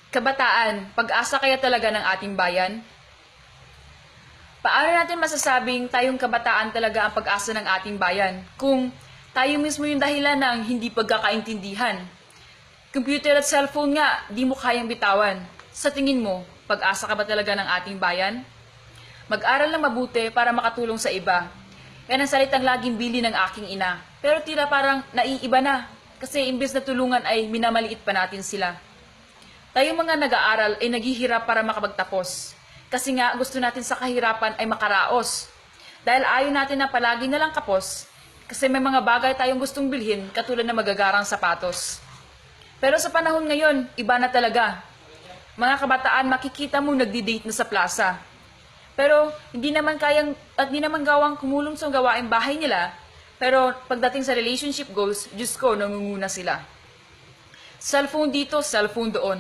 Kabataan, pag-asa kaya talaga ng ating bayan? Paano natin masasabing tayong kabataan talaga ang pag-asa ng ating bayan kung tayo mismo yung dahilan ng hindi pagkakaintindihan? Computer at cellphone nga, di mo kayang bitawan. Sa tingin mo, pag-asa ka ba talaga ng ating bayan? Mag-aral ng mabuti para makatulong sa iba. Yan ang salitang laging bili ng aking ina. Pero tila parang naiiba na kasi imbes na tulungan ay minamaliit pa natin sila. Tayong mga nag-aaral ay naghihirap para makapagtapos. Kasi nga gusto natin sa kahirapan ay makaraos. Dahil ayaw natin na palagi na lang kapos, kasi may mga bagay tayong gustong bilhin katulad ng magagarang sapatos. Pero sa panahon ngayon, iba na talaga. Mga kabataan makikita mo nagdi-date na sa plaza. Pero hindi naman gawang kumulong sa gawaing bahay nila, pero pagdating sa relationship goals, Diyos ko, nangunguna sila. Cellphone dito, cellphone doon.